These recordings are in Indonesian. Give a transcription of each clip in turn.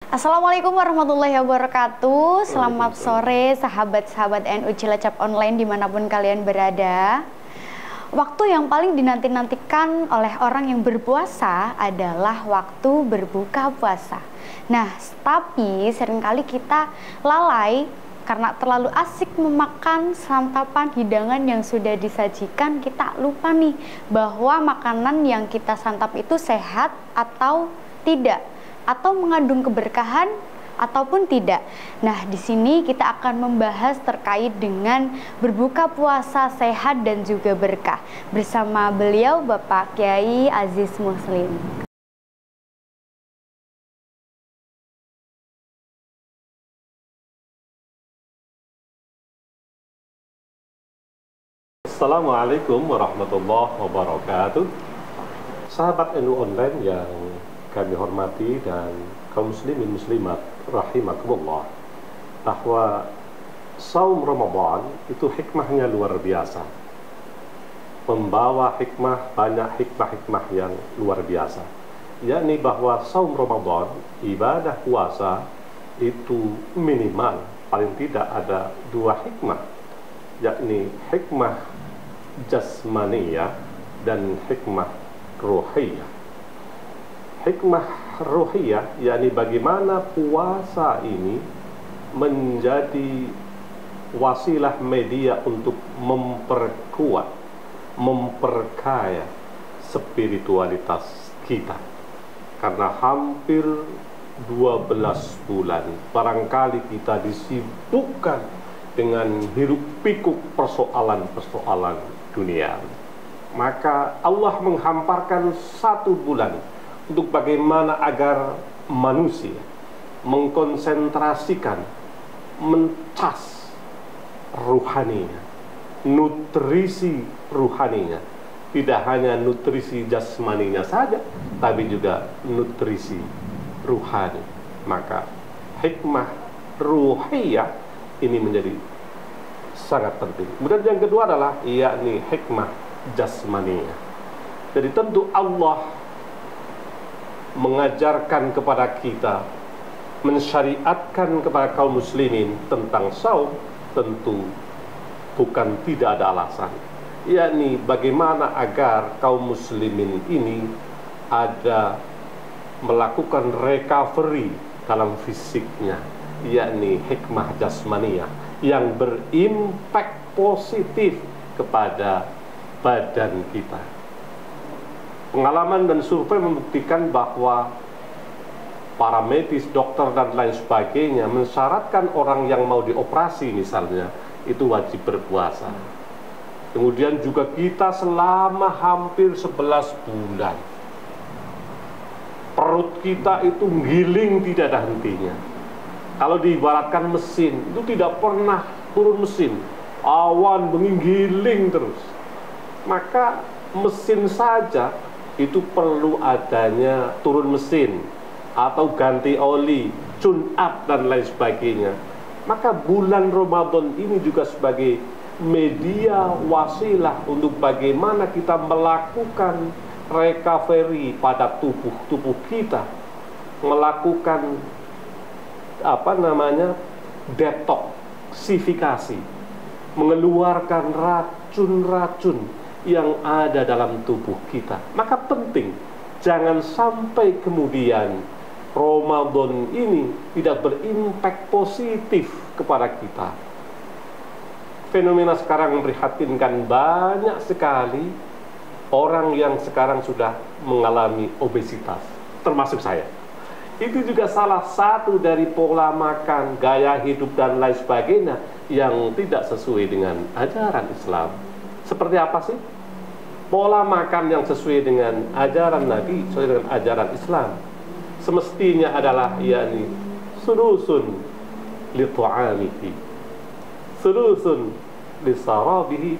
Assalamualaikum warahmatullahi wabarakatuh. Selamat sore sahabat-sahabat NU Cilacap Online dimanapun kalian berada. Waktu yang paling dinanti-nantikan oleh orang yang berpuasa adalah waktu berbuka puasa. Nah, tapi seringkali kita lalai karena terlalu asik memakan santapan hidangan yang sudah disajikan. Kita lupa nih bahwa makanan yang kita santap itu sehat atau tidak, atau mengandung keberkahan ataupun tidak. Nah, di sini kita akan membahas terkait dengan berbuka puasa sehat dan juga berkah bersama beliau Bapak Kiai Aziz Muslim. Assalamualaikum warahmatullahi wabarakatuh. Sahabat NU Online yang kami hormati dan kaum muslimin muslimat rahimakumullah, bahwa saum Ramadan itu hikmahnya luar biasa, membawa hikmah, banyak hikmah-hikmah yang luar biasa, yakni bahwa saum Ramadan, ibadah puasa itu minimal paling tidak ada dua hikmah, yakni hikmah jasmaniyah dan hikmah ruhiyah. Hikmah ruhiyah yakni bagaimana puasa ini menjadi wasilah media untuk memperkuat, memperkaya spiritualitas kita. Karena hampir 12 bulan barangkali kita disibukkan dengan hiruk pikuk persoalan-persoalan dunia. Maka Allah menghamparkan 1 bulan untuk bagaimana agar manusia mengkonsentrasikan, mencas ruhaninya, nutrisi ruhaninya, tidak hanya nutrisi jasmaninya saja, tapi juga nutrisi ruhani. Maka hikmah ruhiyah ini menjadi sangat penting. Kemudian yang kedua adalah yakni hikmah jasmaniyah. Jadi tentu Allah mengajarkan kepada kita, mensyariatkan kepada kaum muslimin tentang saum, tentu bukan tidak ada alasan, yakni bagaimana agar kaum muslimin ini ada melakukan recovery dalam fisiknya, yakni hikmah jasmaniyah yang berimpak positif kepada badan kita. Pengalaman dan survei membuktikan bahwa para medis, dokter dan lain sebagainya mensyaratkan orang yang mau dioperasi misalnya itu wajib berpuasa. Kemudian juga kita selama hampir 11 bulan perut kita itu giling tidak ada hentinya. Kalau diibaratkan mesin itu tidak pernah turun mesin, awan menggiling terus. Maka mesin saja itu perlu adanya turun mesin atau ganti oli, tune up dan lain sebagainya. Maka bulan Ramadan ini juga sebagai media wasilah untuk bagaimana kita melakukan recovery pada tubuh kita, melakukan detoksifikasi, mengeluarkan racun-racun yang ada dalam tubuh kita. Maka penting jangan sampai kemudian Ramadan ini tidak berimpak positif kepada kita. Fenomena sekarang memprihatinkan, banyak sekali orang yang sekarang sudah mengalami obesitas, termasuk saya. Itu juga salah satu dari pola makan, gaya hidup dan lain sebagainya yang tidak sesuai dengan ajaran Islam. Seperti apa sih pola makan yang sesuai dengan ajaran Nabi, sesuai dengan ajaran Islam? Semestinya adalah yakni sulusun li ta'amihi, sulusun li sarabihi,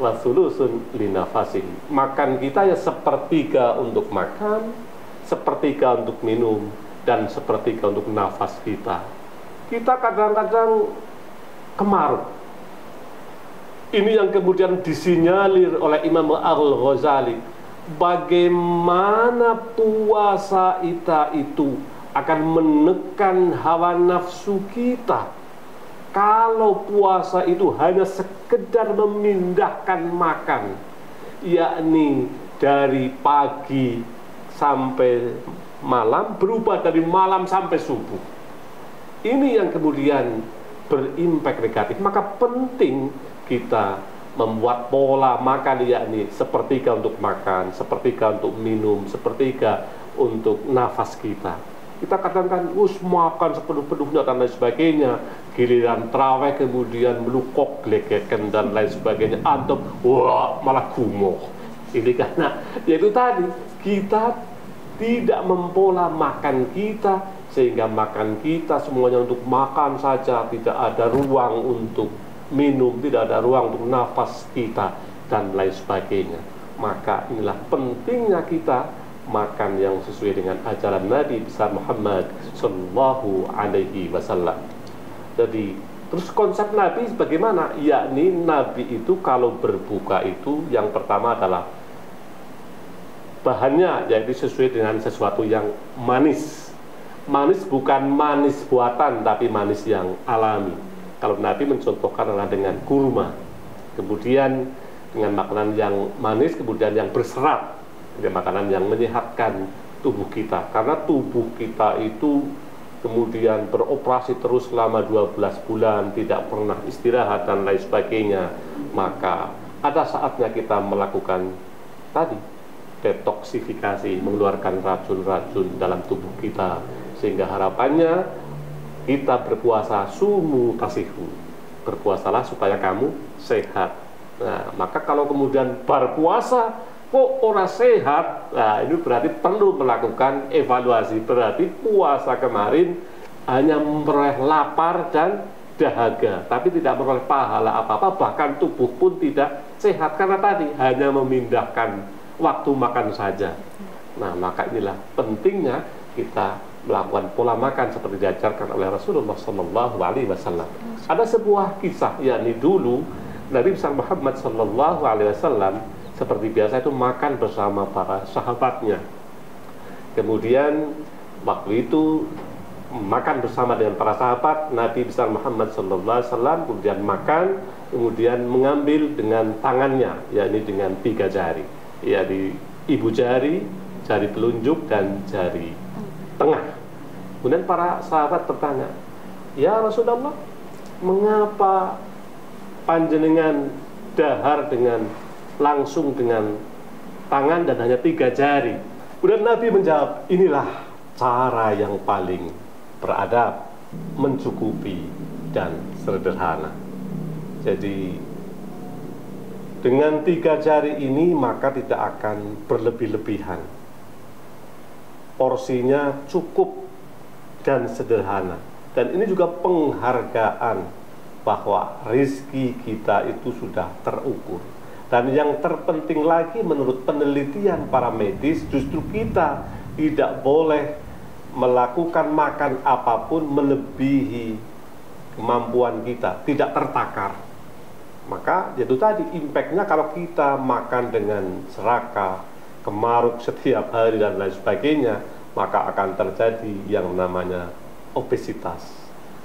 wa sulusun li nafasihi. Makan kita ya sepertiga untuk makan, sepertiga untuk minum, dan sepertiga untuk nafas kita. Kita kadang-kadang kemaruk. Ini yang kemudian disinyalir oleh Imam Al-Ghazali, bagaimana puasa kita itu akan menekan hawa nafsu kita. Kalau puasa itu hanya sekedar memindahkan makan, yakni dari pagi sampai malam, berubah dari malam sampai subuh, ini yang kemudian berimpak negatif. Maka penting kita membuat pola makan, yakni sepertiga untuk makan, sepertiga untuk minum, sepertiga untuk nafas kita. Kita katakan makan sepenuh-penuhnya dan lain sebagainya, giliran traweh kemudian melukok gelegekan dan lain sebagainya, antum wah malah gumoh. Ini karena yaitu tadi kita tidak mempola makan kita, sehingga makan kita semuanya untuk makan saja, tidak ada ruang untuk minum, tidak ada ruang untuk nafas kita dan lain sebagainya. Maka inilah pentingnya kita makan yang sesuai dengan ajaran Nabi besar Muhammad Sallallahu Alaihi Wasallam. Jadi terus konsep Nabi bagaimana? Yakni Nabi itu kalau berbuka itu yang pertama adalah bahannya yaitu sesuai dengan sesuatu yang manis. Manis bukan manis buatan, tapi manis yang alami. Kalau Nabi mencontohkan adalah dengan kurma, kemudian dengan makanan yang manis, kemudian yang berserat, dengan makanan yang menyehatkan tubuh kita. Karena tubuh kita itu kemudian beroperasi terus selama 12 bulan, tidak pernah istirahat dan lain sebagainya. Maka ada saatnya kita melakukan tadi, detoksifikasi, mengeluarkan racun-racun dalam tubuh kita, sehingga harapannya kita berpuasa sumu tasihu, berpuasalah supaya kamu sehat. Nah, maka kalau kemudian berpuasa kok orang sehat, nah ini berarti perlu melakukan evaluasi. Berarti puasa kemarin hanya memperoleh lapar dan dahaga, tapi tidak memperoleh pahala apa-apa, bahkan tubuh pun tidak sehat karena tadi hanya memindahkan waktu makan saja. Nah, maka inilah pentingnya kita melakukan pola makan seperti diajarkan oleh Rasulullah Sallallahu Alaihi Wasallam. Ada sebuah kisah, yakni dulu Nabi besar Muhammad Sallallahu Alaihi Wasallam seperti biasa itu makan bersama para sahabatnya. Kemudian waktu itu makan bersama dengan para sahabat, Nabi besar Muhammad Sallallahu Alaihi Wasallam kemudian makan, kemudian mengambil dengan tangannya, yakni dengan 3 jari, yakni ibu jari, jari telunjuk dan jari tengah. Kemudian para sahabat bertanya, ya Rasulullah, mengapa panjenengan dahar dengan langsung dengan tangan dan hanya 3 jari? Kemudian Nabi menjawab, inilah cara yang paling beradab, mencukupi dan sederhana. Jadi dengan 3 jari ini maka tidak akan berlebih-lebihan, porsinya cukup dan sederhana. Dan ini juga penghargaan bahwa rizki kita itu sudah terukur. Dan yang terpenting lagi menurut penelitian para medis, justru kita tidak boleh melakukan makan apapun melebihi kemampuan kita, tidak tertakar. Maka itu tadi impactnya kalau kita makan dengan serakah, kemaruk setiap hari dan lain sebagainya, maka akan terjadi yang namanya obesitas.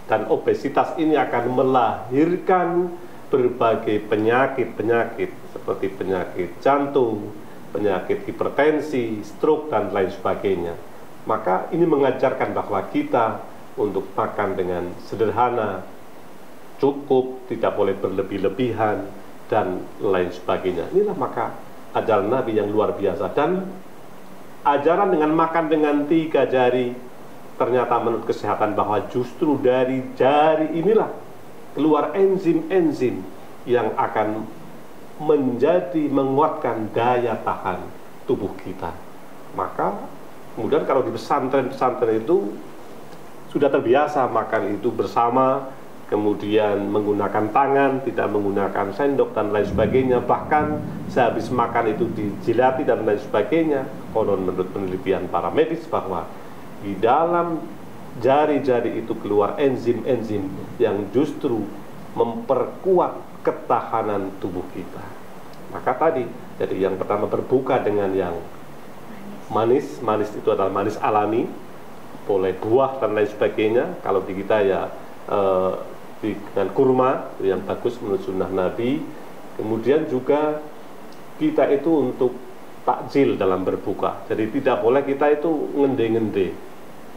Dan obesitas ini akan melahirkan berbagai penyakit-penyakit seperti penyakit jantung, penyakit hipertensi, stroke dan lain sebagainya. Maka ini mengajarkan bahwa kita untuk makan dengan sederhana, cukup, tidak boleh berlebih-lebihan dan lain sebagainya. Inilah maka ajaran Nabi yang luar biasa. Dan ajaran dengan makan dengan 3 jari ternyata menurut kesehatan bahwa justru dari jari inilah keluar enzim-enzim yang akan menguatkan daya tahan tubuh kita. Maka kemudian kalau di pesantren-pesantren itu sudah terbiasa makan itu bersama, kemudian menggunakan tangan, tidak menggunakan sendok dan lain sebagainya. Bahkan sehabis makan itu dijilati dan lain sebagainya. Konon menurut penelitian para medis bahwa di dalam jari-jari itu keluar enzim-enzim yang justru memperkuat ketahanan tubuh kita. Maka tadi, jadi yang pertama berbuka dengan yang manis. Manis itu adalah manis alami, boleh buah dan lain sebagainya. Kalau di kita ya dengan kurma yang bagus menurut sunnah Nabi. Kemudian juga kita itu untuk takjil dalam berbuka. Jadi tidak boleh kita itu ngende-ngende.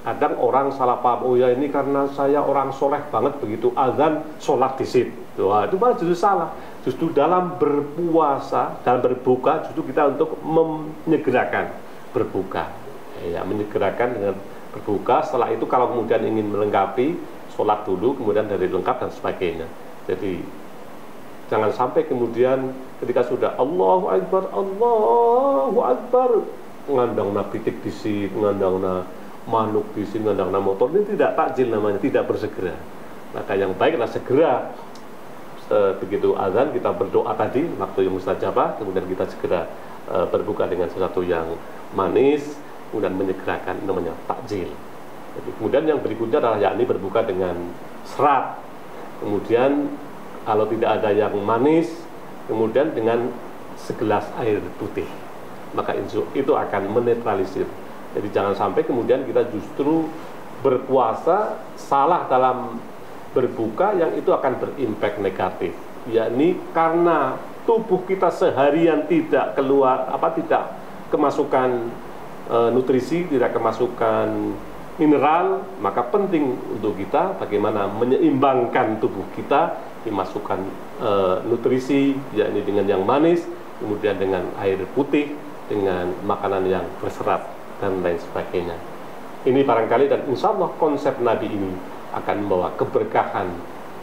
Kadang orang salah paham, oh ya ini karena saya orang soleh banget, begitu azan sholat di situ. Wah, itu malah justru salah. Justru dalam berpuasa, dalam berbuka, justru kita untuk menyegerakan berbuka. Ya, menyegerakan dengan berbuka. Setelah itu kalau kemudian ingin melengkapi, sholat dulu, kemudian dari lengkap dan sebagainya. Jadi jangan sampai kemudian ketika sudah Allahu Akbar, ngandang pitik di sini, ngandang manuk di sini, ngandang motor, ini tidak takjil namanya, tidak bersegera. Maka yang baik adalah segera begitu azan kita berdoa tadi, waktu yang mustajabah, kemudian kita segera berbuka dengan sesuatu yang manis, kemudian menyegerakan, namanya takjil. Jadi, kemudian yang berikutnya adalah yakni berbuka dengan serat. Kemudian kalau tidak ada yang manis, kemudian dengan segelas air putih, maka itu akan menetralisir. Jadi jangan sampai kemudian kita justru berpuasa salah dalam berbuka, yang itu akan berimpact negatif, yakni karena tubuh kita seharian tidak tidak kemasukan nutrisi, tidak kemasukan mineral, maka penting untuk kita bagaimana menyeimbangkan tubuh kita, dimasukkan nutrisi, yakni dengan yang manis, kemudian dengan air putih, dengan makanan yang berserat dan lain sebagainya. Ini barangkali, dan insya Allah konsep Nabi ini akan membawa keberkahan,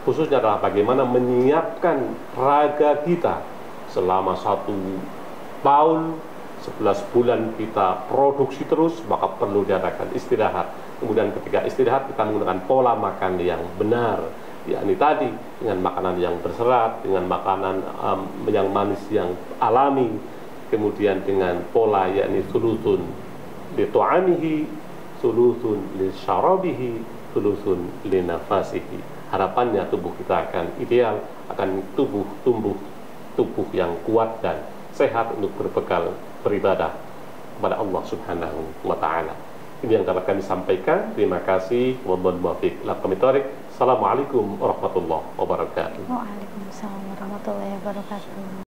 khususnya adalah bagaimana menyiapkan raga kita selama 1 tahun, 11 bulan kita produksi terus, maka perlu diadakan istirahat. Kemudian ketika istirahat kita menggunakan pola makan yang benar, yakni tadi dengan makanan yang berserat, dengan makanan yang manis yang alami, kemudian dengan pola yakni sulusun li tu'amihi, sulusun li syarabihi, sulusun li nafasihi. Harapannya tubuh kita akan ideal, akan tumbuh tubuh yang kuat dan sehat untuk berbekal beribadah kepada Allah Subhanahu wa Ta'ala. Ini yang dapat kami sampaikan. Terima kasih. Wabillahi muwaffiq. Assalamualaikum warahmatullahi wabarakatuh. Waalaikumsalam warahmatullahi wabarakatuh.